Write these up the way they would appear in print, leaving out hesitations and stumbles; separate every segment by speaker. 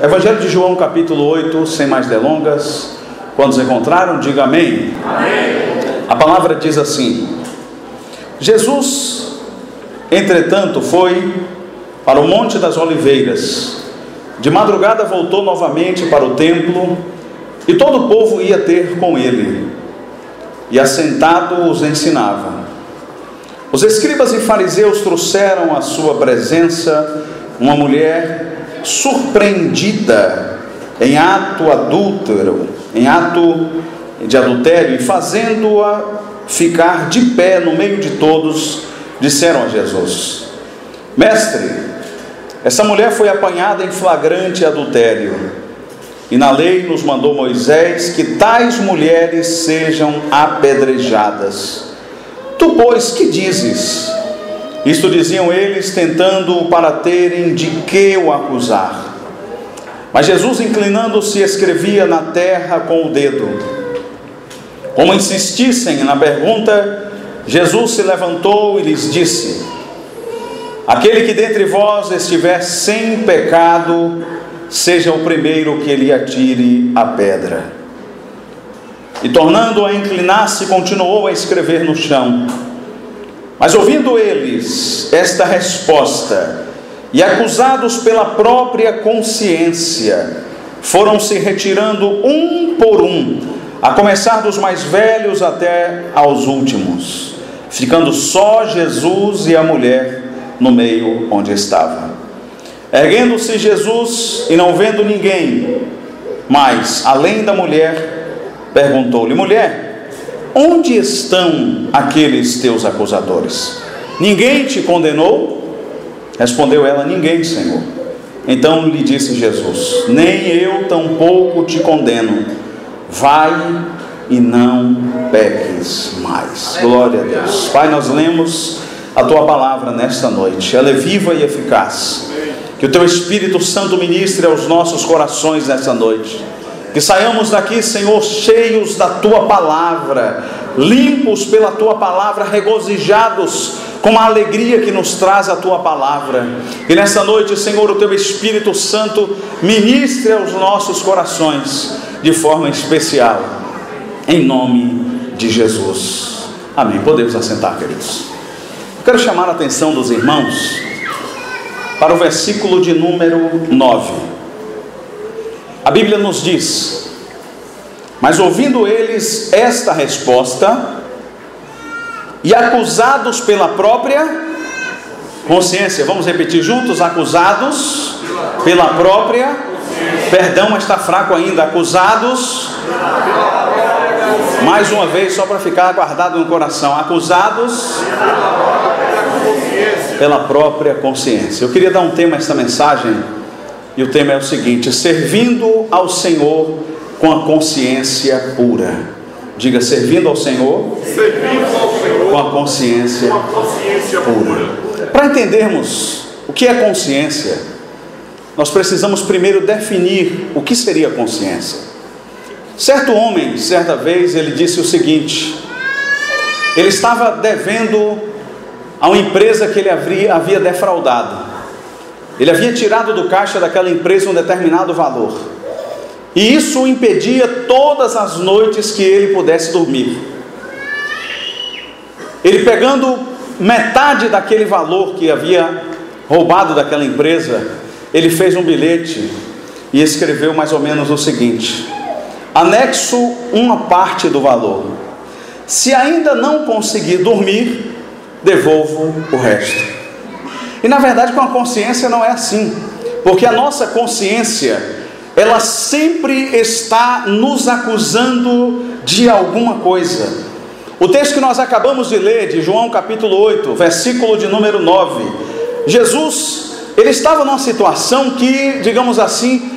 Speaker 1: Evangelho de João, capítulo 8, sem mais delongas. Quando nos encontraram, diga amém.
Speaker 2: Amém.
Speaker 1: A palavra diz assim: Jesus, entretanto, foi para o Monte das Oliveiras. De madrugada voltou novamente para o templo, e todo o povo ia ter com ele, e assentado os ensinava. Os escribas e fariseus trouxeram à sua presença uma mulher surpreendida em ato de adultério, e fazendo-a ficar de pé no meio de todos, disseram a Jesus: Mestre, essa mulher foi apanhada em flagrante adultério, e na lei nos mandou Moisés que tais mulheres sejam apedrejadas. Tu, pois, que dizes? Isto diziam eles, tentando para terem de que o acusar. Mas Jesus, inclinando-se, escrevia na terra com o dedo. Como insistissem na pergunta, Jesus se levantou e lhes disse: Aquele que dentre vós estiver sem pecado, seja o primeiro que lhe atire a pedra. E tornando a inclinar-se, continuou a escrever no chão. Mas ouvindo eles esta resposta, e acusados pela própria consciência, foram se retirando um por um, a começar dos mais velhos até aos últimos, ficando só Jesus e a mulher no meio onde estava. Erguendo-se Jesus e não vendo ninguém, mas além da mulher, perguntou-lhe: Mulher, onde estão aqueles teus acusadores? Ninguém te condenou? Respondeu ela: Ninguém, Senhor. Então lhe disse Jesus: Nem eu tampouco te condeno. Vai e não peques mais. Glória a Deus. Pai, nós lemos a tua palavra nesta noite. Ela é viva e eficaz. Que o teu Espírito Santo ministre aos nossos corações nesta noite. Que saiamos daqui, Senhor, cheios da tua palavra, limpos pela tua palavra, regozijados com a alegria que nos traz a tua palavra. E nesta noite, Senhor, o teu Espírito Santo ministre aos nossos corações de forma especial, em nome de Jesus. Amém. Podemos assentar, queridos. Eu quero chamar a atenção dos irmãos para o versículo de número 9. A Bíblia nos diz: Mas ouvindo eles esta resposta, e acusados pela própria consciência, vamos repetir juntos: acusados pela própria, perdão, está fraco ainda, acusados, mais uma vez, só para ficar guardado no coração, acusados pela própria consciência. Eu queria dar um tema a esta mensagem, e o tema é o seguinte: servindo ao Senhor com a consciência pura. Diga: servindo ao Senhor, com a consciência pura. Para entendermos o que é consciência, nós precisamos primeiro definir o que seria consciência. Certo homem, certa vez, ele disse o seguinte: ele estava devendo a uma empresa que ele havia defraudado. Ele havia tirado do caixa daquela empresa um determinado valor, e isso o impedia todas as noites que ele pudesse dormir. Ele, pegando metade daquele valor que havia roubado daquela empresa, ele fez um bilhete e escreveu mais ou menos o seguinte: anexo uma parte do valor, se ainda não conseguir dormir, devolvo o resto. E na verdade, com a consciência não é assim, porque a nossa consciência, ela sempre está nos acusando de alguma coisa. O texto que nós acabamos de ler, de João capítulo 8, versículo de número 9, Jesus, ele estava numa situação que, digamos assim,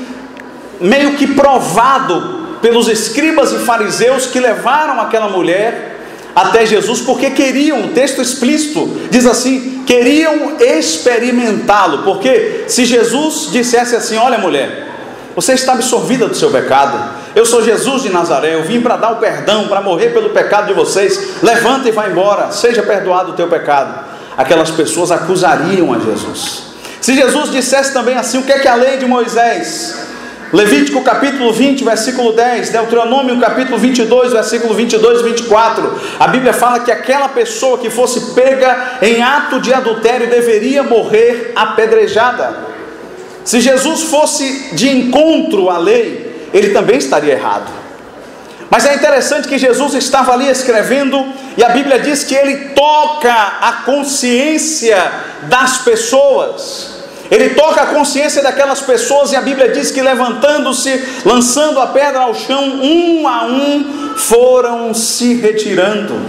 Speaker 1: meio que provado pelos escribas e fariseus que levaram aquela mulher até Jesus, porque queriam, o texto explícito diz assim, queriam experimentá-lo. Porque se Jesus dissesse assim: olha, mulher, você está absorvida do seu pecado, eu sou Jesus de Nazaré, eu vim para dar o perdão, para morrer pelo pecado de vocês, levanta e vai embora, seja perdoado o teu pecado, aquelas pessoas acusariam a Jesus. Se Jesus dissesse também assim: o que é que a lei de Moisés Levítico capítulo 20, versículo 10, Deuteronômio capítulo 22, versículo 22 e 24, a Bíblia fala que aquela pessoa que fosse pega em ato de adultério deveria morrer apedrejada. Se Jesus fosse de encontro à lei, ele também estaria errado. Mas é interessante que Jesus estava ali escrevendo, e a Bíblia diz que ele toca a consciência das pessoas. Ele toca a consciência daquelas pessoas, e a Bíblia diz que levantando-se, lançando a pedra ao chão, um a um, foram se retirando.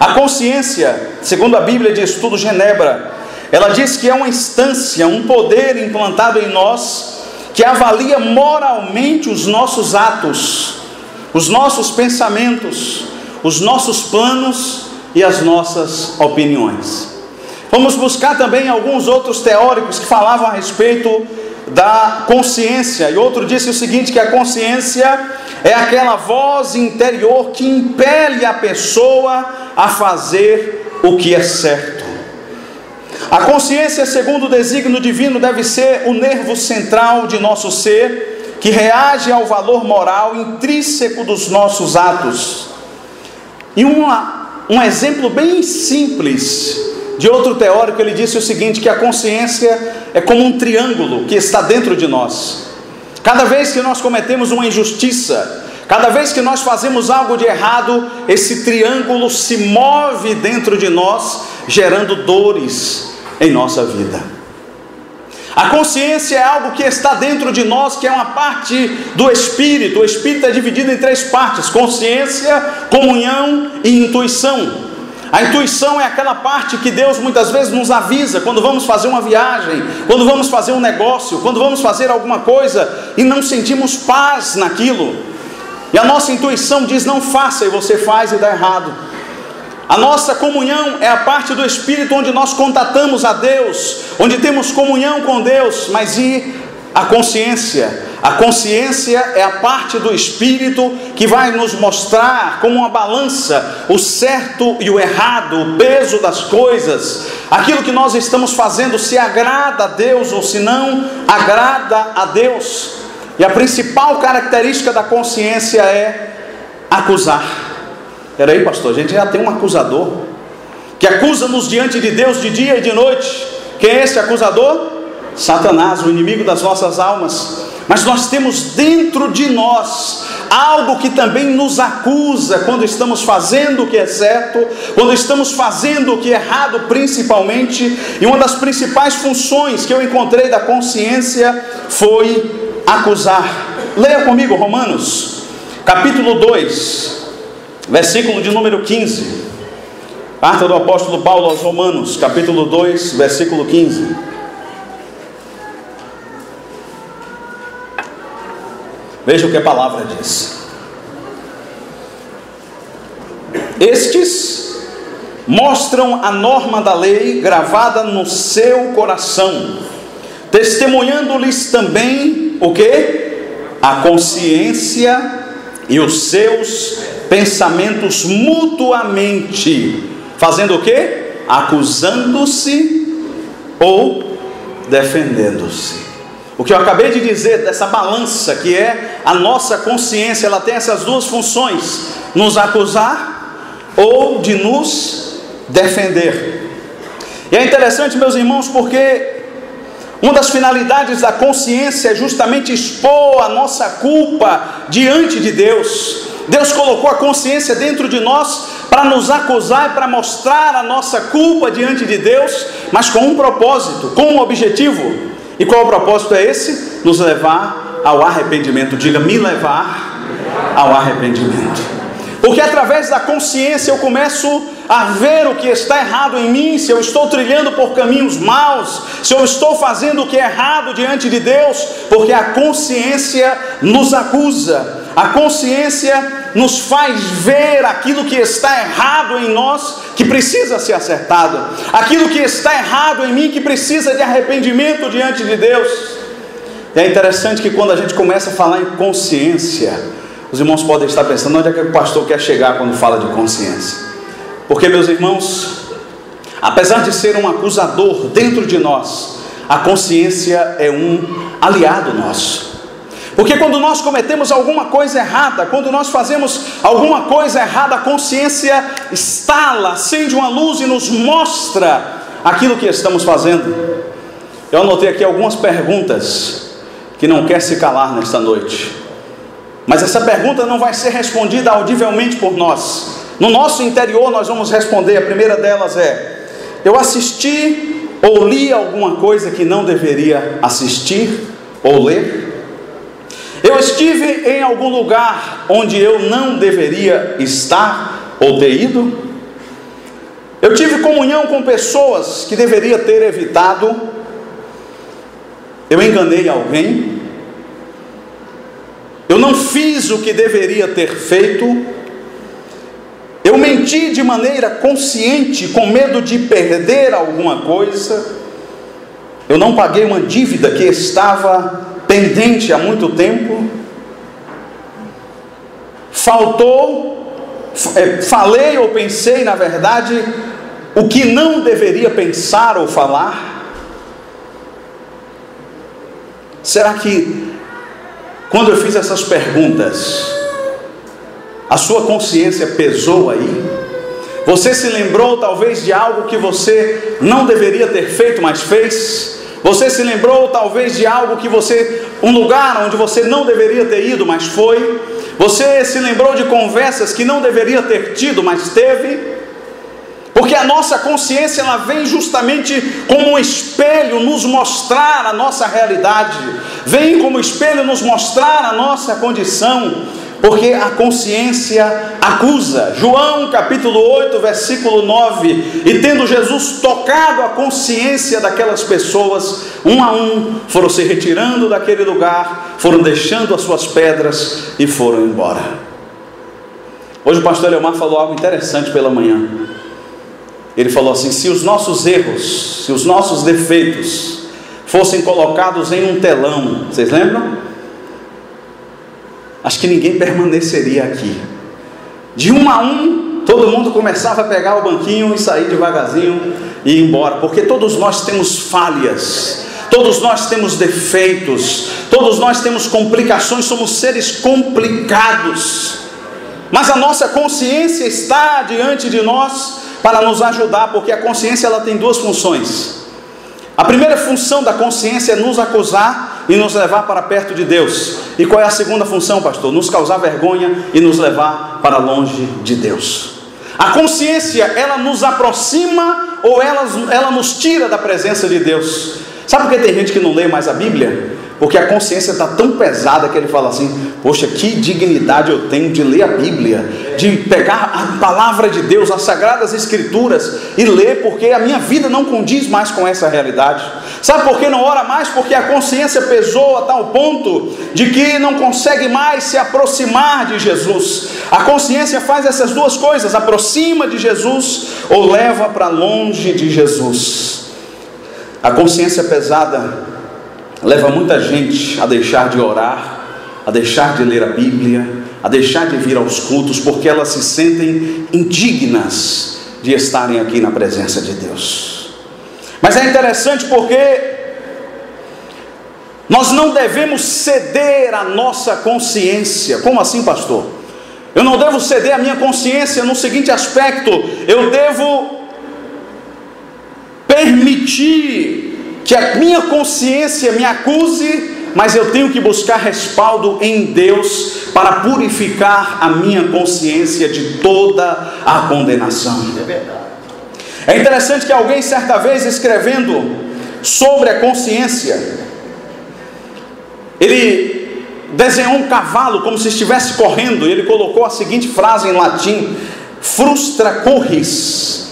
Speaker 1: A consciência, segundo a Bíblia de Estudo Genebra, ela diz que é uma instância, um poder implantado em nós, que avalia moralmente os nossos atos, os nossos pensamentos, os nossos planos e as nossas opiniões. Vamos buscar também alguns outros teóricos que falavam a respeito da consciência. E outro disse o seguinte, que a consciência é aquela voz interior que impele a pessoa a fazer o que é certo. A consciência, segundo o desígnio divino, deve ser o nervo central de nosso ser, que reage ao valor moral intrínseco dos nossos atos. E um exemplo bem simples de outro teórico, ele disse o seguinte, que a consciência é como um triângulo que está dentro de nós. Cada vez que nós cometemos uma injustiça, cada vez que nós fazemos algo de errado, esse triângulo se move dentro de nós, gerando dores em nossa vida. A consciência é algo que está dentro de nós, que é uma parte do Espírito. O Espírito é dividido em 3 partes: consciência, comunhão e intuição. A intuição é aquela parte que Deus muitas vezes nos avisa quando vamos fazer uma viagem, quando vamos fazer um negócio, quando vamos fazer alguma coisa e não sentimos paz naquilo. E a nossa intuição diz: não faça, e você faz e dá errado. A nossa comunhão é a parte do Espírito onde nós contatamos a Deus, onde temos comunhão com Deus. Mas e a consciência? A consciência é a parte do Espírito que vai nos mostrar como uma balança o certo e o errado, o peso das coisas, aquilo que nós estamos fazendo, se agrada a Deus ou se não agrada a Deus. E a principal característica da consciência é acusar. Peraí, pastor, a gente já tem um acusador que acusa-nos diante de Deus de dia e de noite. Quem é esse acusador? Satanás, o inimigo das nossas almas. Mas nós temos dentro de nós algo que também nos acusa quando estamos fazendo o que é certo, quando estamos fazendo o que é errado principalmente. E uma das principais funções que eu encontrei da consciência foi acusar. Leia comigo Romanos, capítulo 2, versículo de número 15. Carta do apóstolo Paulo aos Romanos, capítulo 2, versículo 15. Veja o que a palavra diz. Estes mostram a norma da lei gravada no seu coração, testemunhando-lhes também o quê? A consciência e os seus pensamentos mutuamente, fazendo o quê? Acusando-se ou defendendo-se. O que eu acabei de dizer dessa balança que é a nossa consciência, ela tem essas duas funções: nos acusar ou de nos defender. E é interessante, meus irmãos, porque uma das finalidades da consciência é justamente expor a nossa culpa diante de Deus. Deus colocou a consciência dentro de nós para nos acusar e para mostrar a nossa culpa diante de Deus, mas com um propósito, com um objetivo. E qual o propósito é esse? Nos levar ao arrependimento. Diga, me levar ao arrependimento. Porque através da consciência eu começo a ver o que está errado em mim, se eu estou trilhando por caminhos maus, se eu estou fazendo o que é errado diante de Deus, porque a consciência nos acusa, a consciência nos faz ver aquilo que está errado em nós, que precisa ser acertado, aquilo que está errado em mim, que precisa de arrependimento diante de Deus. E é interessante que quando a gente começa a falar em consciência, os irmãos podem estar pensando, onde é que o pastor quer chegar quando fala de consciência? Porque, meus irmãos, apesar de ser um acusador dentro de nós, a consciência é um aliado nosso. Porque quando nós cometemos alguma coisa errada, quando nós fazemos alguma coisa errada, a consciência estala, acende uma luz e nos mostra aquilo que estamos fazendo. Eu anotei aqui algumas perguntas que não quer se calar nesta noite. Mas essa pergunta não vai ser respondida audivelmente por nós. No nosso interior nós vamos responder. A primeira delas é: eu assisti ou li alguma coisa que não deveria assistir ou ler? Eu estive em algum lugar onde eu não deveria estar ou ter ido? Eu tive comunhão com pessoas que deveria ter evitado? Eu enganei alguém? Eu não fiz o que deveria ter feito? Eu menti de maneira consciente, com medo de perder alguma coisa? Eu não paguei uma dívida que estava pendente há muito tempo? Falei ou pensei, na verdade, o que não deveria pensar ou falar? Será que, quando eu fiz essas perguntas, a sua consciência pesou aí? Você se lembrou talvez de algo que você não deveria ter feito, mas fez? Você se lembrou talvez de algo que um lugar onde você não deveria ter ido, mas foi? Você se lembrou de conversas que não deveria ter tido, mas teve? Porque a nossa consciência, ela vem justamente como um espelho nos mostrar a nossa realidade, vem como espelho nos mostrar a nossa condição, porque a consciência acusa. João capítulo 8, versículo 9, e tendo Jesus tocado a consciência daquelas pessoas, um a um, foram se retirando daquele lugar, foram deixando as suas pedras e foram embora. Hoje o pastor Leomar falou algo interessante pela manhã. Ele falou assim: se os nossos erros, se os nossos defeitos fossem colocados em um telão, vocês lembram? Acho que ninguém permaneceria aqui. De um a um, todo mundo começava a pegar o banquinho e sair devagarzinho e ir embora, porque todos nós temos falhas, todos nós temos defeitos, todos nós temos complicações, somos seres complicados, mas a nossa consciência está diante de nós para nos ajudar, porque a consciência, ela tem duas funções. A primeira função da consciência é nos acusar e nos levar para perto de Deus. E qual é a segunda função, pastor? Nos causar vergonha e nos levar para longe de Deus. A consciência, ela nos aproxima ou ela nos tira da presença de Deus. Sabe por que tem gente que não lê mais a Bíblia? Porque a consciência está tão pesada que ele fala assim: poxa, que dignidade eu tenho de ler a Bíblia, de pegar a palavra de Deus, as sagradas escrituras e ler, porque a minha vida não condiz mais com essa realidade. Sabe por que não ora mais? Porque a consciência pesou a tal ponto de que não consegue mais se aproximar de Jesus. A consciência faz essas duas coisas: aproxima de Jesus ou leva para longe de Jesus. A consciência pesada leva muita gente a deixar de orar, a deixar de ler a Bíblia, a deixar de vir aos cultos, porque elas se sentem indignas de estarem aqui na presença de Deus. Mas é interessante porque nós não devemos ceder à nossa consciência. Como assim, pastor? Eu não devo ceder à minha consciência no seguinte aspecto: eu devo permitir que a minha consciência me acuse, mas eu tenho que buscar respaldo em Deus para purificar a minha consciência de toda a condenação. É verdade. É interessante que alguém, certa vez, escrevendo sobre a consciência, ele desenhou um cavalo como se estivesse correndo, e ele colocou a seguinte frase em latim: frustra corris,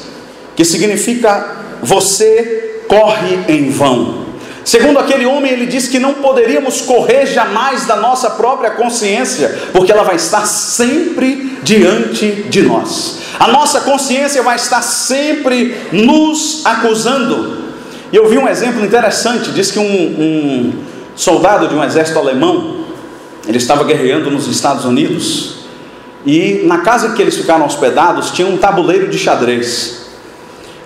Speaker 1: que significa você corre em vão. Segundo aquele homem, ele disse que não poderíamos correr jamais da nossa própria consciência, porque ela vai estar sempre diante de nós. A nossa consciência vai estar sempre nos acusando. E eu vi um exemplo interessante. Diz que um soldado de um exército alemão, ele estava guerreando nos Estados Unidos, e na casa em que eles ficaram hospedados tinha um tabuleiro de xadrez.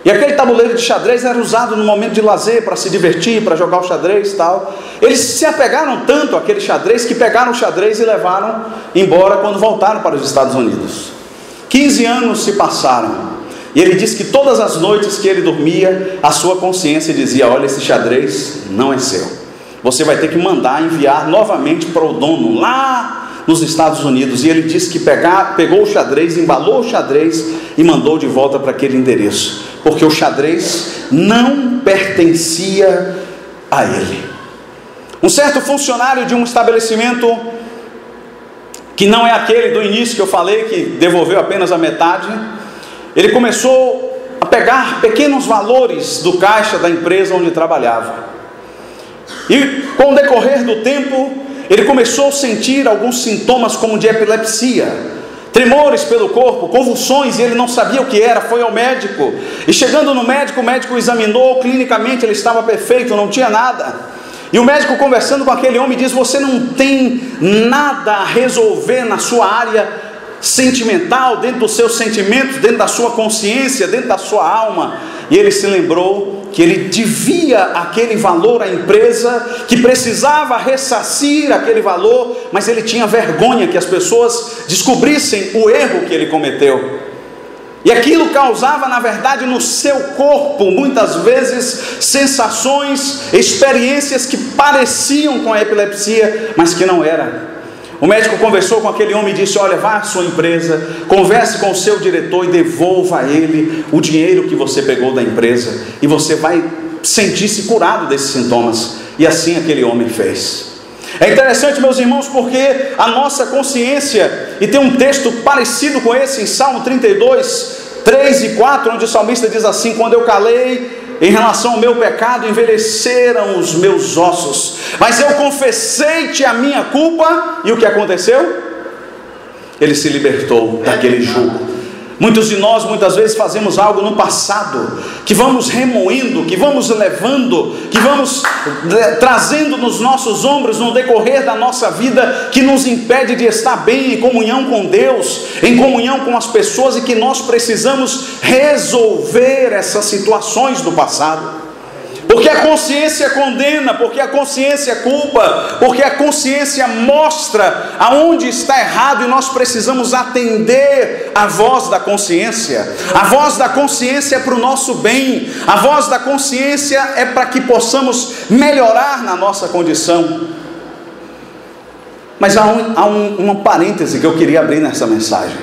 Speaker 1: E aquele tabuleiro de xadrez era usado no momento de lazer, para se divertir, para jogar o xadrez e tal. Eles se apegaram tanto àquele xadrez, que pegaram o xadrez e levaram embora quando voltaram para os Estados Unidos. 15 anos se passaram, e ele disse que todas as noites que ele dormia, a sua consciência dizia: olha, esse xadrez não é seu, você vai ter que mandar enviar novamente para o dono lá nos Estados Unidos. E ele disse que pegou o xadrez, embalou o xadrez e mandou de volta para aquele endereço, porque o xadrez não pertencia a ele. Um certo funcionário de um estabelecimento, que não é aquele do início que eu falei, que devolveu apenas a metade, ele começou a pegar pequenos valores do caixa da empresa onde trabalhava, e com o decorrer do tempo, ele começou a sentir alguns sintomas como de epilepsia, tremores pelo corpo, convulsões, e ele não sabia o que era. Foi ao médico, e chegando no médico, o médico o examinou, clinicamente ele estava perfeito, não tinha nada. E o médico, conversando com aquele homem, diz: você não tem nada a resolver na sua área sentimental, dentro dos seus sentimentos, dentro da sua consciência, dentro da sua alma? E ele se lembrou que ele devia aquele valor à empresa, que precisava ressarcir aquele valor, mas ele tinha vergonha que as pessoas descobrissem o erro que ele cometeu. E aquilo causava, na verdade, no seu corpo, muitas vezes, sensações, experiências que pareciam com a epilepsia, mas que não era. O médico conversou com aquele homem e disse: olha, vá à sua empresa, converse com o seu diretor e devolva a ele o dinheiro que você pegou da empresa, e você vai sentir-se curado desses sintomas. E assim aquele homem fez. É interessante, meus irmãos, porque a nossa consciência, e tem um texto parecido com esse em Salmo 32, 3 e 4, onde o salmista diz assim: quando eu calei em relação ao meu pecado, envelheceram os meus ossos, mas eu confessei-te a minha culpa. E o que aconteceu? Ele se libertou daquele jugo. Muitos de nós, muitas vezes, fazemos algo no passado, que vamos remoendo, que vamos levando, que vamos trazendo nos nossos ombros no decorrer da nossa vida, que nos impede de estar bem em comunhão com Deus, em comunhão com as pessoas, e que nós precisamos resolver essas situações do passado. Porque a consciência condena, porque a consciência culpa, porque a consciência mostra aonde está errado, e nós precisamos atender a voz da consciência. A voz da consciência é para o nosso bem, a voz da consciência é para que possamos melhorar na nossa condição. Mas há uma parêntese que eu queria abrir nessa mensagem.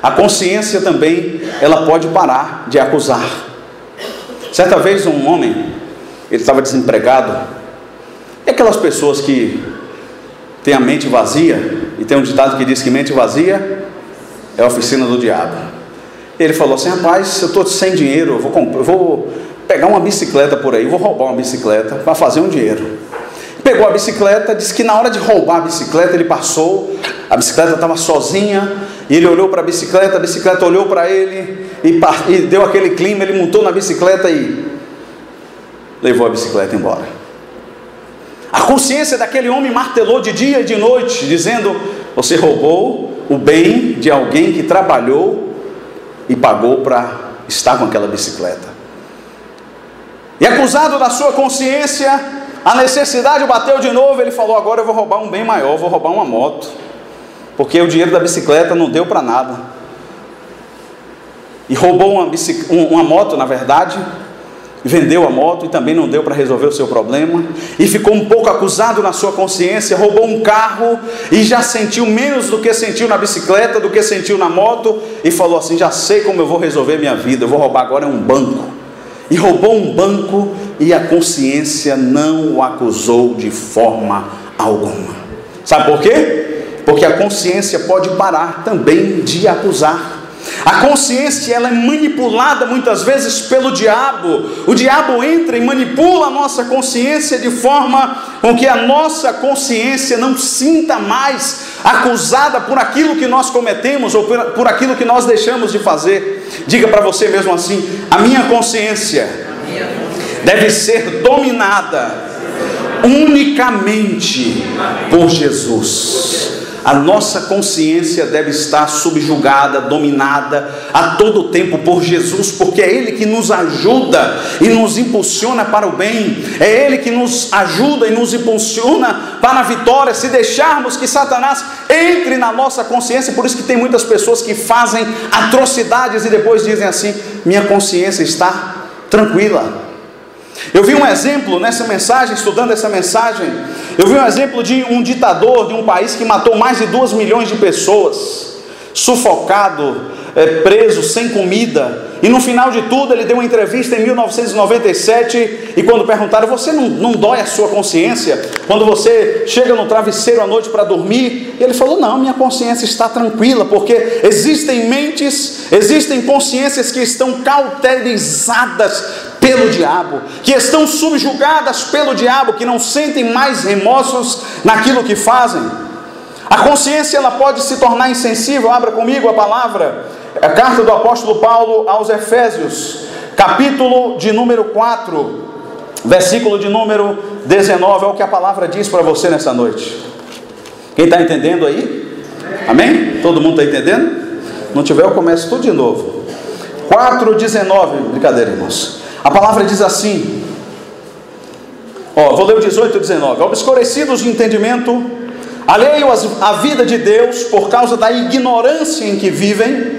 Speaker 1: A consciência também, ela pode parar de acusar. Certa vez um homem, ele estava desempregado, e aquelas pessoas que têm a mente vazia, e tem um ditado que diz que mente vazia é a oficina do diabo. Ele falou assim: rapaz, eu estou sem dinheiro, eu vou pegar uma bicicleta por aí, vou roubar uma bicicleta para fazer um dinheiro. Pegou a bicicleta, disse que na hora de roubar a bicicleta, ele passou, a bicicleta estava sozinha, e ele olhou para a bicicleta olhou para ele, e deu aquele clima, ele montou na bicicleta e levou a bicicleta embora. A consciência daquele homem martelou de dia e de noite, dizendo: você roubou o bem de alguém que trabalhou e pagou para estar com aquela bicicleta. E acusado da sua consciência, a necessidade bateu de novo. Ele falou: agora eu vou roubar um bem maior, vou roubar uma moto, porque o dinheiro da bicicleta não deu para nada. E roubou uma moto, na verdade, vendeu a moto e também não deu para resolver o seu problema, e ficou um pouco acusado na sua consciência. Roubou um carro e já sentiu menos do que sentiu na bicicleta, do que sentiu na moto, e falou assim: já sei como eu vou resolver minha vida, eu vou roubar agora um banco. E roubou um banco, e a consciência não o acusou de forma alguma. Sabe por quê? Porque a consciência pode parar também de acusar. A consciência, ela é manipulada muitas vezes pelo diabo. O diabo entra e manipula a nossa consciência de forma com que a nossa consciência não sinta mais acusada por aquilo que nós cometemos ou por aquilo que nós deixamos de fazer. Diga para você mesmo assim: a minha consciência deve ser dominada unicamente por Jesus. A nossa consciência deve estar subjugada, dominada a todo tempo por Jesus, porque é Ele que nos ajuda e nos impulsiona para o bem, é Ele que nos ajuda e nos impulsiona para a vitória, se deixarmos que Satanás entre na nossa consciência. Por isso que tem muitas pessoas que fazem atrocidades e depois dizem assim: minha consciência está tranquila. Eu vi um exemplo nessa mensagem, estudando essa mensagem, eu vi um exemplo de um ditador de um país que matou mais de 2 milhões de pessoas, sufocado, preso, sem comida, e no final de tudo ele deu uma entrevista em 1997, e quando perguntaram: você não dói a sua consciência quando você chega no travesseiro à noite para dormir? E ele falou: não, minha consciência está tranquila, porque existem mentes, existem consciências que estão cauterizadas pelo diabo, que estão subjugadas pelo diabo, que não sentem mais remorsos naquilo que fazem. A consciência, ela pode se tornar insensível. Abra comigo a palavra, a carta do apóstolo Paulo aos Efésios, capítulo de número 4, versículo de número 19, é o que a palavra diz para você nessa noite. Quem está entendendo aí? Amém? Todo mundo está entendendo? Não tiver, eu começo tudo de novo. 4:19, brincadeira, irmãos. A palavra diz assim, vou ler o 18 e 19. Obscurecidos de entendimento, alheios à vida de Deus, por causa da ignorância em que vivem,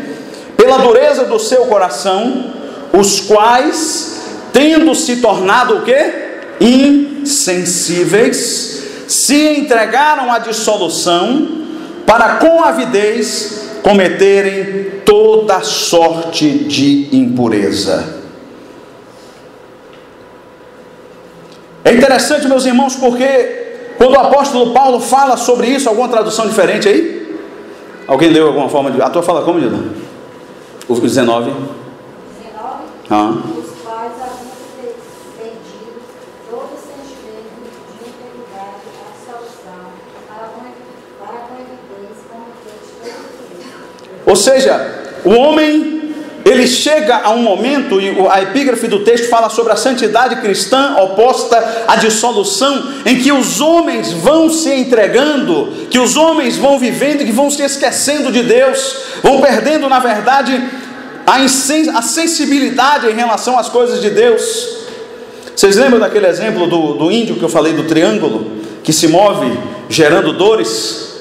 Speaker 1: pela dureza do seu coração, os quais, tendo se tornado o quê? Insensíveis, se entregaram à dissolução, para com avidez cometerem toda sorte de impureza. É interessante, meus irmãos, porque quando o apóstolo Paulo fala sobre isso, alguma tradução diferente aí? Alguém leu alguma forma de... A tua fala como, Nilda? O 19. 19? Os quais haviam perdido todo sentimento de integridade, absolução, para com evidência, como fez. Ou seja, o homem... ele chega a um momento, e a epígrafe do texto fala sobre a santidade cristã oposta à dissolução, em que os homens vão se entregando, que os homens vão vivendo, que vão se esquecendo de Deus, vão perdendo, na verdade, a sensibilidade em relação às coisas de Deus. Vocês lembram daquele exemplo do índio que eu falei, do triângulo, que se move gerando dores?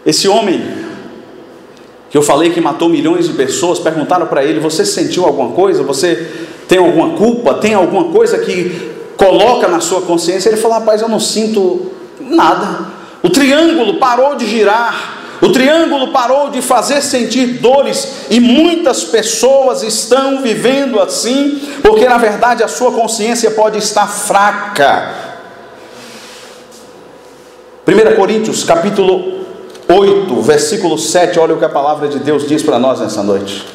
Speaker 1: Esse homem que eu falei que matou milhões de pessoas, perguntaram para ele: você sentiu alguma coisa? Você tem alguma culpa? Tem alguma coisa que coloca na sua consciência? Ele falou: rapaz, eu não sinto nada. O triângulo parou de girar, o triângulo parou de fazer sentir dores, e muitas pessoas estão vivendo assim, porque na verdade a sua consciência pode estar fraca. 1 Coríntios, capítulo 8, versículo 7, olha o que a palavra de Deus diz para nós nessa noite.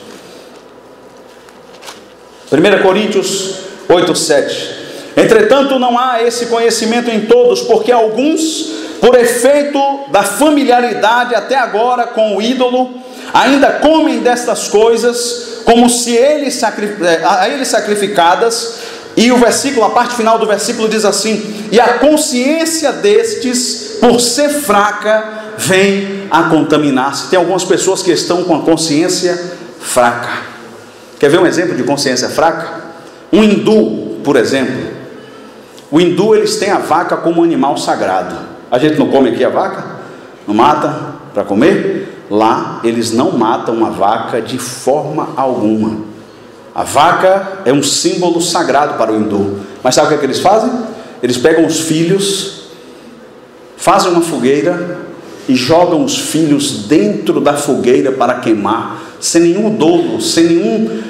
Speaker 1: 1 Coríntios 8, 7. Entretanto, não há esse conhecimento em todos, porque alguns, por efeito da familiaridade até agora com o ídolo, ainda comem destas coisas, como se a eles sacrificadas. E o versículo, a parte final do versículo diz assim: e a consciência destes, por ser fraca, vem a contaminar-se. Tem algumas pessoas que estão com a consciência fraca. Quer ver um exemplo de consciência fraca? Um hindu, por exemplo. O hindu, eles têm a vaca como animal sagrado. A gente não come aqui a vaca? Não mata para comer? Lá, eles não matam a vaca de forma alguma. A vaca é um símbolo sagrado para o hindu. Mas sabe o que eles fazem? Eles pegam os filhos, fazem uma fogueira e jogam os filhos dentro da fogueira para queimar, sem nenhum dolo,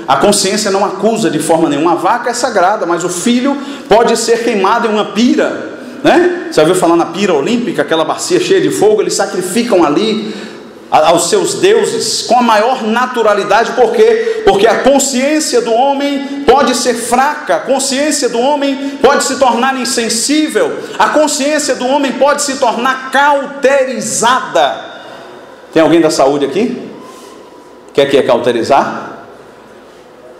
Speaker 1: a consciência não acusa de forma nenhuma. A vaca é sagrada, mas o filho pode ser queimado em uma pira, né? Você já ouviu falar na pira olímpica, aquela bacia cheia de fogo? Eles sacrificam ali aos seus deuses com a maior naturalidade. Por quê? Porque a consciência do homem pode ser fraca, a consciência do homem pode se tornar insensível, a consciência do homem pode se tornar cauterizada. Tem alguém da saúde aqui? Quer que é cauterizar?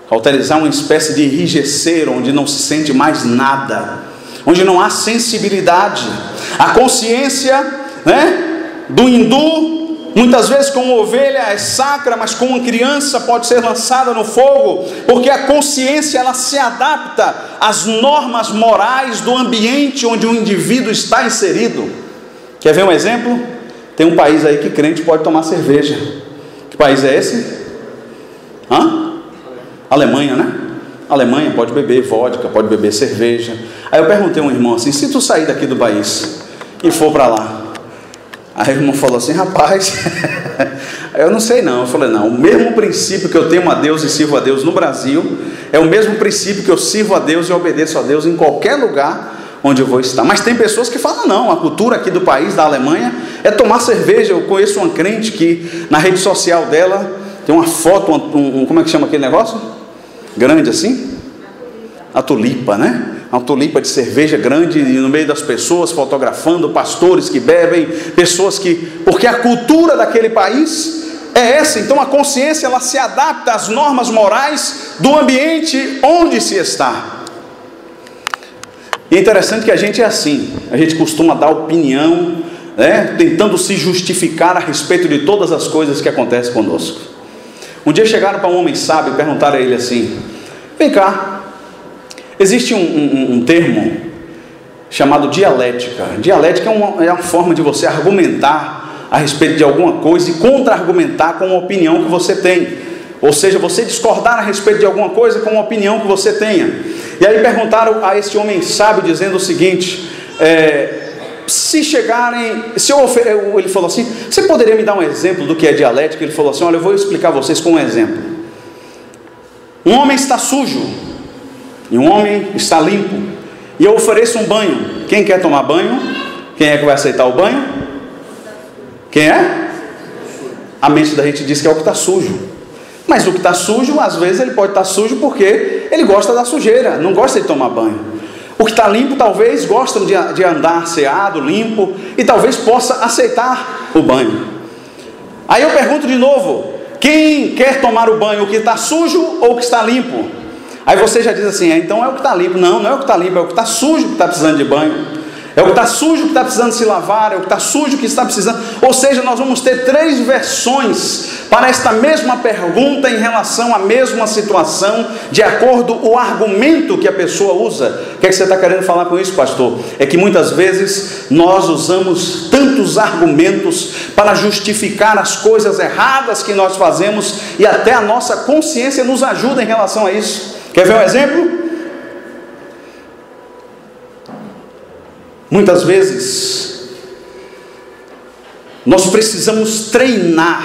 Speaker 1: Cauterizar é uma espécie de enrijecer, onde não se sente mais nada. onde não há sensibilidade. A consciência, do hindu, muitas vezes com uma ovelha é sacra, mas com uma criança pode ser lançada no fogo, porque a consciência ela se adapta às normas morais do ambiente onde o indivíduo está inserido. Quer ver um exemplo? Tem um país aí que crente pode tomar cerveja. Que país é esse? Alemanha, né? Alemanha pode beber vodka, pode beber cerveja. Aí eu perguntei a um irmão assim: se tu sair daqui do país e for para lá? Aí o irmão falou assim: rapaz, eu não sei não. Eu falei: não, o mesmo princípio que eu temo a Deus e sirvo a Deus no Brasil, é o mesmo princípio que eu sirvo a Deus e obedeço a Deus em qualquer lugar onde eu vou estar. Mas tem pessoas que falam: não, a cultura aqui do país, da Alemanha, é tomar cerveja. Eu conheço uma crente que na rede social dela tem uma foto, como é que chama aquele negócio? Grande assim? A tulipa, né? Uma tulipa de cerveja grande no meio das pessoas, fotografando pastores que bebem, pessoas que... porque a cultura daquele país é essa. Então a consciência ela se adapta às normas morais do ambiente onde se está. E é interessante que a gente é assim, a gente costuma dar opinião, tentando se justificar a respeito de todas as coisas que acontecem conosco. Um dia chegaram para um homem sábio e perguntaram a ele assim: vem cá, existe um termo chamado dialética. Dialética é uma forma de você argumentar a respeito de alguma coisa e contra-argumentar com uma opinião que você tem. Ou seja, você discordar a respeito de alguma coisa com uma opinião que você tenha. E aí perguntaram a esse homem sábio dizendo o seguinte: se chegarem, ele falou assim: você poderia me dar um exemplo do que é dialética? Ele falou assim: olha, eu vou explicar a vocês com um exemplo. Um homem está sujo e um homem está limpo, e eu ofereço um banho. Quem quer tomar banho? Quem é que vai aceitar o banho? Quem é? A mente da gente diz que é o que está sujo. Mas o que está sujo, às vezes ele pode estar sujo porque ele gosta da sujeira, não gosta de tomar banho. O que está limpo talvez gosta de andar asseado, limpo, e talvez possa aceitar o banho. Aí eu pergunto de novo: quem quer tomar o banho, o que está sujo ou o que está limpo? Aí você já diz assim: então é o que está limpo. Não, não é o que está limpo, é o que está sujo que está precisando de banho. É o que está sujo que está precisando se lavar, é o que está sujo que está precisando. Ou seja, nós vamos ter 3 versões para esta mesma pergunta em relação à mesma situação, de acordo com o argumento que a pessoa usa. O que é que você está querendo falar com isso, pastor? É que muitas vezes nós usamos tantos argumentos para justificar as coisas erradas que nós fazemos, e até a nossa consciência nos ajuda em relação a isso. Quer ver um exemplo? Muitas vezes nós precisamos treinar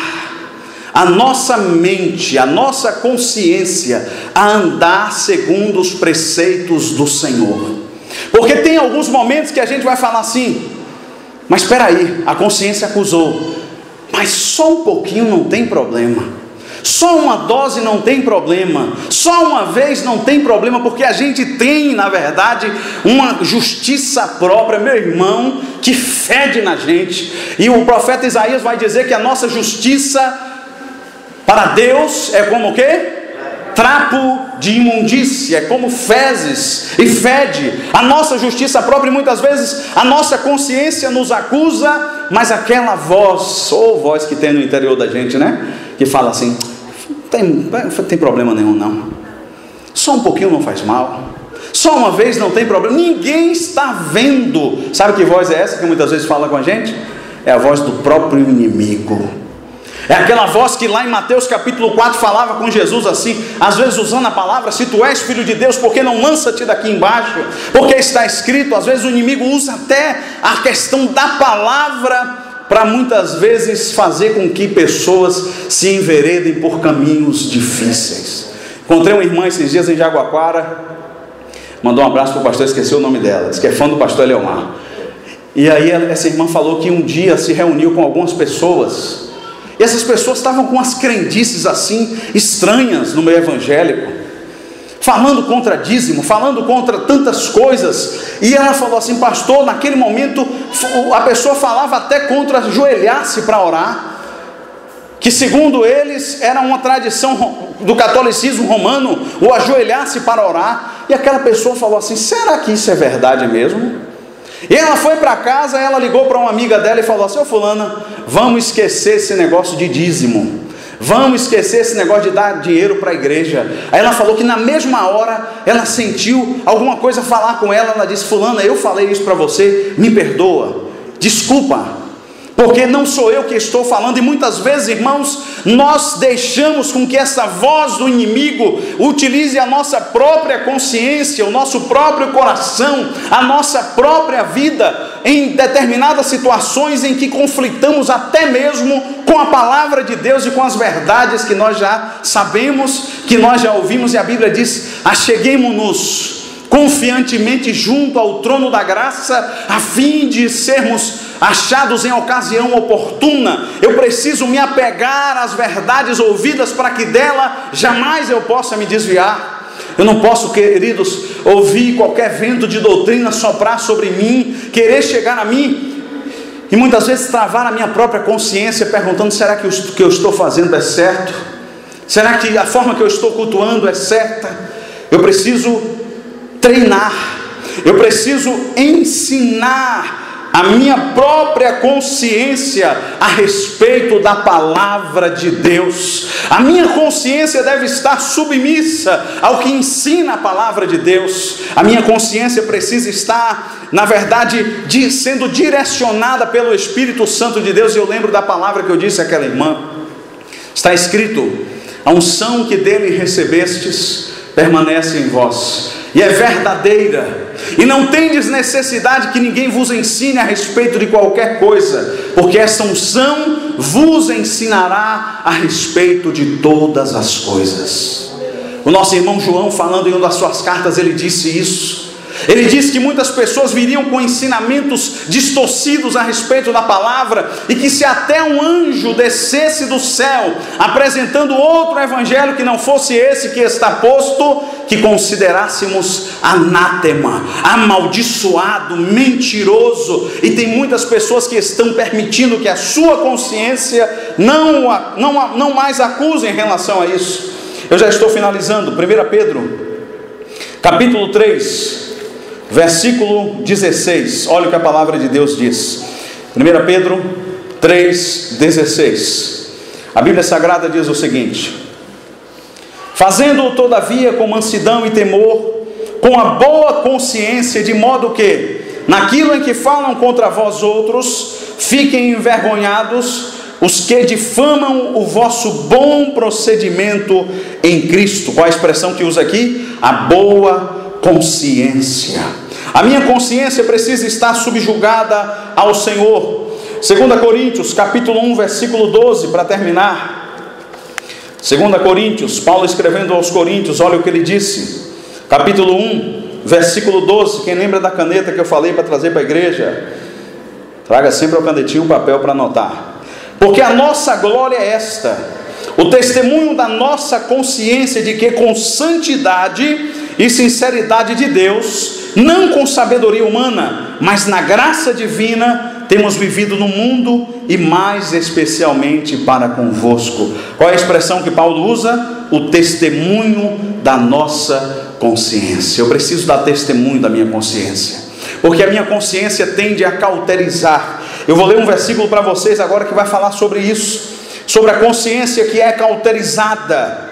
Speaker 1: a nossa mente, a nossa consciência a andar segundo os preceitos do Senhor. Porque tem alguns momentos que a gente vai falar assim: mas espera aí, a consciência acusou, mas só um pouquinho não tem problema. Só uma dose não tem problema, só uma vez não tem problema, porque a gente tem, na verdade, uma justiça própria, meu irmão, que fede na gente. E o profeta Isaías vai dizer que a nossa justiça para Deus é como o quê? Trapo de imundícia, é como fezes e fede. A nossa justiça própria, e muitas vezes a nossa consciência nos acusa, mas aquela voz, ou voz que tem no interior da gente, que fala assim: tem problema nenhum não, só um pouquinho não faz mal, só uma vez não tem problema, ninguém está vendo. Sabe que voz é essa que muitas vezes fala com a gente? É a voz do próprio inimigo. É aquela voz que lá em Mateus capítulo 4 falava com Jesus assim, às vezes usando a palavra: se tu és filho de Deus, por que não lança-te daqui embaixo? Porque está escrito. Às vezes o inimigo usa até a questão da palavra para muitas vezes fazer com que pessoas se enveredem por caminhos difíceis. Encontrei uma irmã esses dias em Jaguaquara, mandou um abraço para o pastor, esqueci o nome dela, disse que é fã do pastor Eleomar. E aí essa irmã falou que um dia se reuniu com algumas pessoas, e essas pessoas estavam com umas crendices assim estranhas no meio evangélico, falando contra dízimo, falando contra tantas coisas. E ela falou assim: pastor, naquele momento a pessoa falava até contra ajoelhar-se para orar, que segundo eles era uma tradição do catolicismo romano o ajoelhar-se para orar. e aquela pessoa falou assim: será que isso é verdade mesmo? E ela foi para casa, ela ligou para uma amiga dela e falou assim: ô fulana, vamos esquecer esse negócio de dízimo, vamos esquecer esse negócio de dar dinheiro para a igreja. Aí ela falou que na mesma hora ela sentiu alguma coisa falar com ela. Ela disse: fulana, eu falei isso para você, me perdoa, desculpa, porque não sou eu que estou falando. E muitas vezes, irmãos, nós deixamos com que essa voz do inimigo utilize a nossa própria consciência, o nosso próprio coração, a nossa própria vida, em determinadas situações em que conflitamos até mesmo com a palavra de Deus e com as verdades que nós já sabemos, que nós já ouvimos. E a Bíblia diz: acheguemo-nos confiantemente junto ao trono da graça, a fim de sermos achados em ocasião oportuna. Eu preciso me apegar às verdades ouvidas, para que dela jamais eu possa me desviar. Eu não posso, queridos, ouvir qualquer vento de doutrina soprar sobre mim, querer chegar a mim e muitas vezes travar a minha própria consciência, perguntando: será que o que eu estou fazendo é certo? Será que a forma que eu estou cultuando é certa? Eu preciso treinar, eu preciso ensinar a minha própria consciência a respeito da palavra de Deus. A minha consciência deve estar submissa ao que ensina a palavra de Deus. A minha consciência precisa estar, na verdade, sendo direcionada pelo Espírito Santo de Deus. E eu lembro da palavra que eu disse àquela irmã. Está escrito: a unção que dele recebestes permanece em vós, e é verdadeira, e não tendes necessidade que ninguém vos ensine a respeito de qualquer coisa, porque essa unção vos ensinará a respeito de todas as coisas. O nosso irmão João, falando em uma das suas cartas, ele disse isso. Ele disse que muitas pessoas viriam com ensinamentos distorcidos a respeito da palavra, e que se até um anjo descesse do céu apresentando outro evangelho que não fosse esse que está posto, que considerássemos anátema, amaldiçoado, mentiroso. E tem muitas pessoas que estão permitindo que a sua consciência não mais acuse em relação a isso. Eu já estou finalizando. 1 Pedro capítulo 3, versículo 16, olha o que a palavra de Deus diz. 1 Pedro 3,16. A Bíblia Sagrada diz o seguinte: fazendo-o todavia com mansidão e temor, com a boa consciência, de modo que, naquilo em que falam contra vós outros, fiquem envergonhados os que difamam o vosso bom procedimento em Cristo. Qual a expressão que usa aqui? A boa consciência. A minha consciência precisa estar subjugada ao Senhor. 2 Coríntios capítulo 1, versículo 12, para terminar. 2 Coríntios, Paulo escrevendo aos Coríntios, olha o que ele disse. Capítulo 1, versículo 12. Quem lembra da caneta que eu falei para trazer para a igreja? Traga sempre o canetinho e o papel para anotar. Porque a nossa glória é esta: o testemunho da nossa consciência de que com santidade e sinceridade de Deus, não com sabedoria humana, mas na graça divina, temos vivido no mundo, e mais especialmente para convosco. Qual é a expressão que Paulo usa? O testemunho da nossa consciência. Eu preciso dar testemunho da minha consciência, porque a minha consciência tende a cauterizar. Eu vou ler um versículo para vocês agora que vai falar sobre isso, sobre a consciência que é cauterizada.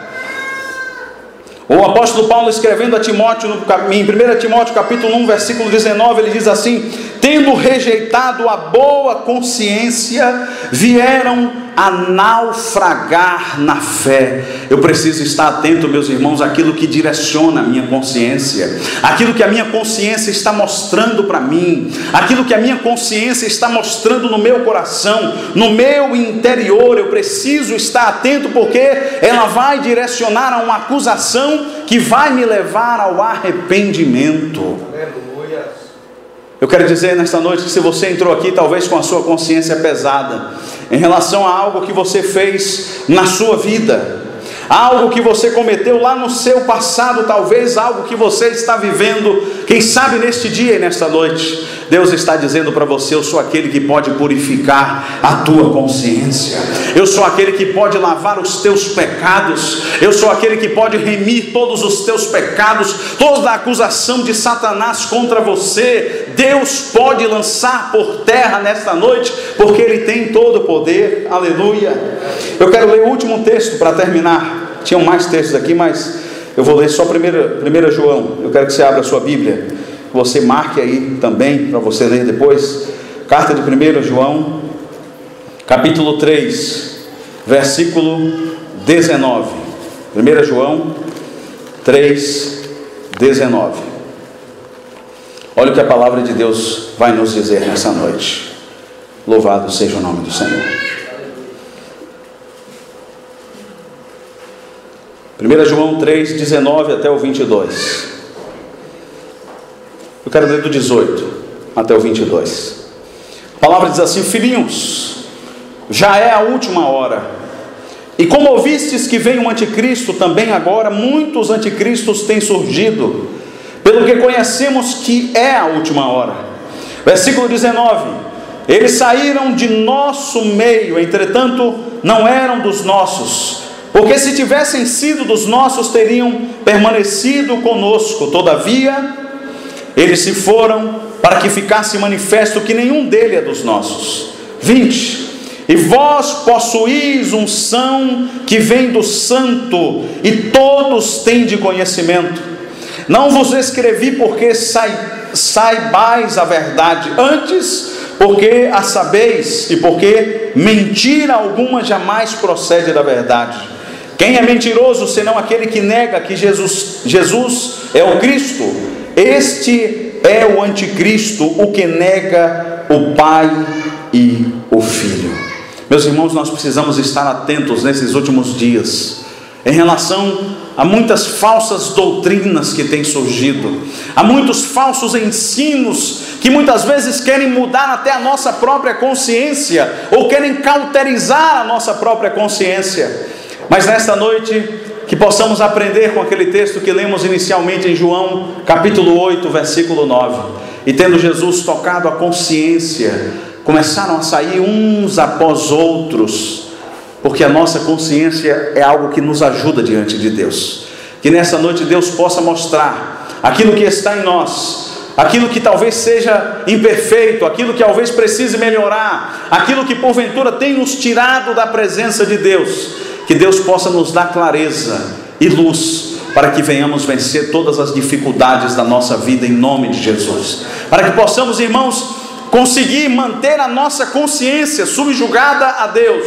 Speaker 1: O apóstolo Paulo, escrevendo a Timóteo, em 1 Timóteo capítulo 1, versículo 19, ele diz assim: tendo rejeitado a boa consciência, vieram a naufragar na fé. Eu preciso estar atento, meus irmãos, àquilo que direciona a minha consciência, aquilo que a minha consciência está mostrando para mim, aquilo que a minha consciência está mostrando no meu coração, no meu interior. Eu preciso estar atento, porque ela vai direcionar a uma acusação que vai me levar ao arrependimento. Eu quero dizer nesta noite que se você entrou aqui talvez com a sua consciência pesada em relação a algo que você fez na sua vida, algo que você cometeu lá no seu passado, talvez algo que você está vivendo, quem sabe neste dia e nesta noite, Deus está dizendo para você: eu sou aquele que pode purificar a tua consciência, eu sou aquele que pode lavar os teus pecados, eu sou aquele que pode remir todos os teus pecados, toda a acusação de Satanás contra você, Deus pode lançar por terra nesta noite, porque Ele tem todo o poder. Aleluia. Eu quero ler o último texto para terminar. Tinham mais textos aqui, mas eu vou ler só 1 João. Eu quero que você abra a sua Bíblia, você marque aí também, para você ler depois. Carta de 1 João, capítulo 3, versículo 19. 1 João 3, 19. Olha o que a palavra de Deus vai nos dizer nessa noite. Louvado seja o nome do Senhor. 1 João 3, 19 até o 22. Eu quero ler do 18 até o 22. A palavra diz assim: filhinhos, já é a última hora. E como ouvistes que vem um anticristo, também agora muitos anticristos têm surgido, pelo que conhecemos que é a última hora. Versículo 19: eles saíram de nosso meio, entretanto não eram dos nossos, porque se tivessem sido dos nossos, teriam permanecido conosco. Todavia eles se foram, para que ficasse manifesto que nenhum dele é dos nossos. 20: e vós possuís unção que vem do Santo, e todos têm de conhecimento. Não vos escrevi porque saibais a verdade, antes porque a sabeis, e porque mentira alguma jamais procede da verdade. Quem é mentiroso senão aquele que nega que Jesus é o Cristo? Este é o anticristo, o que nega o Pai e o Filho. Meus irmãos, nós precisamos estar atentos nesses últimos dias em relação a muitas falsas doutrinas que têm surgido, há muitos falsos ensinos que muitas vezes querem mudar até a nossa própria consciência, ou querem cauterizar a nossa própria consciência. Mas nesta noite, que possamos aprender com aquele texto que lemos inicialmente em João, capítulo 8, versículo 9. E tendo Jesus tocado a consciência, começaram a sair uns após outros, porque a nossa consciência é algo que nos ajuda diante de Deus. Que nessa noite Deus possa mostrar aquilo que está em nós, aquilo que talvez seja imperfeito, aquilo que talvez precise melhorar, aquilo que porventura tem nos tirado da presença de Deus. Que Deus possa nos dar clareza e luz, para que venhamos vencer todas as dificuldades da nossa vida em nome de Jesus. Para que possamos, irmãos, conseguir manter a nossa consciência subjugada a Deus,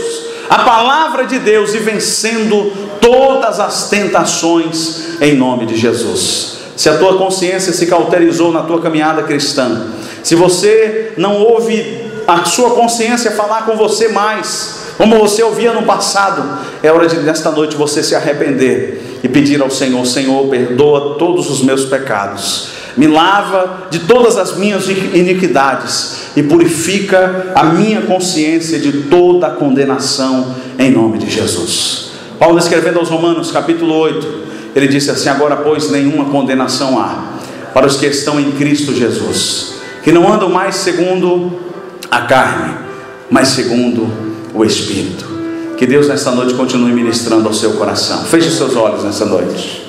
Speaker 1: a palavra de Deus, e vencendo todas as tentações em nome de Jesus. Se a tua consciência se cauterizou na tua caminhada cristã, se você não ouve a sua consciência falar com você mais como você ouvia no passado, é hora de nesta noite você se arrepender e pedir ao Senhor: Senhor, perdoa todos os meus pecados, me lava de todas as minhas iniquidades e purifica a minha consciência de toda a condenação em nome de Jesus. Paulo, escrevendo aos Romanos capítulo 8, ele disse assim: agora pois nenhuma condenação há para os que estão em Cristo Jesus, que não andam mais segundo a carne, mas segundo o Espírito. Que Deus nessa noite continue ministrando ao seu coração. Feche os seus olhos nessa noite.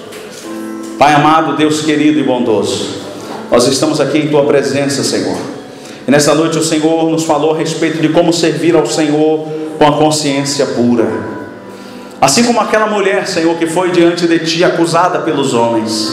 Speaker 1: Pai amado, Deus querido e bondoso, nós estamos aqui em tua presença, Senhor, e nessa noite o Senhor nos falou a respeito de como servir ao Senhor com a consciência pura, assim como aquela mulher, Senhor, que foi diante de ti acusada pelos homens,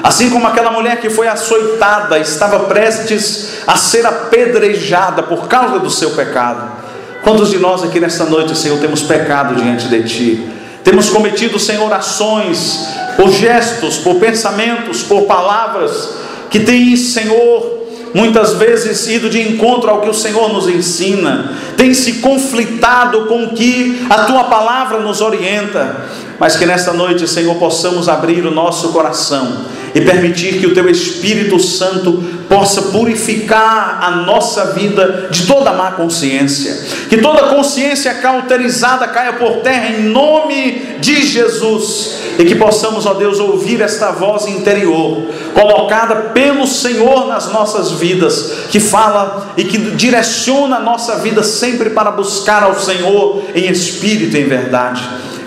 Speaker 1: assim como aquela mulher que foi açoitada, estava prestes a ser apedrejada por causa do seu pecado. Quantos de nós aqui nesta noite, Senhor, temos pecado diante de ti? Temos cometido, Senhor, ações, por gestos, por pensamentos, por palavras, que tem, Senhor, muitas vezes ido de encontro ao que o Senhor nos ensina, tem se conflitado com o que a tua palavra nos orienta. Mas que nesta noite, Senhor, possamos abrir o nosso coração e permitir que o teu Espírito Santo possa purificar a nossa vida de toda má consciência, que toda consciência cauterizada caia por terra em nome de Jesus, e que possamos, ó Deus, ouvir esta voz interior, colocada pelo Senhor nas nossas vidas, que fala e que direciona a nossa vida sempre para buscar ao Senhor em espírito e em verdade.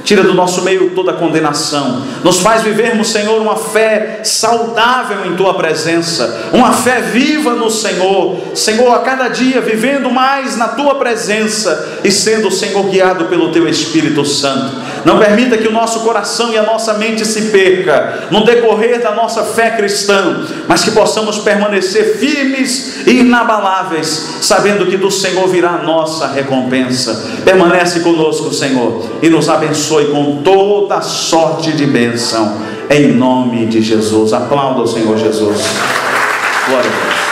Speaker 1: Tira do nosso meio toda condenação, nos faz vivermos, Senhor, uma fé saudável em Tua presença, uma fé viva no Senhor, Senhor, a cada dia vivendo mais na Tua presença e sendo, Senhor, guiado pelo Teu Espírito Santo. Não permita que o nosso coração e a nossa mente se perca no decorrer da nossa fé cristã, mas que possamos permanecer firmes e inabaláveis, sabendo que do Senhor virá a nossa recompensa. Permanece conosco, Senhor, e nos abençoe com toda sorte de bênção, em nome de Jesus. Aplauda o Senhor Jesus. Glória a Deus.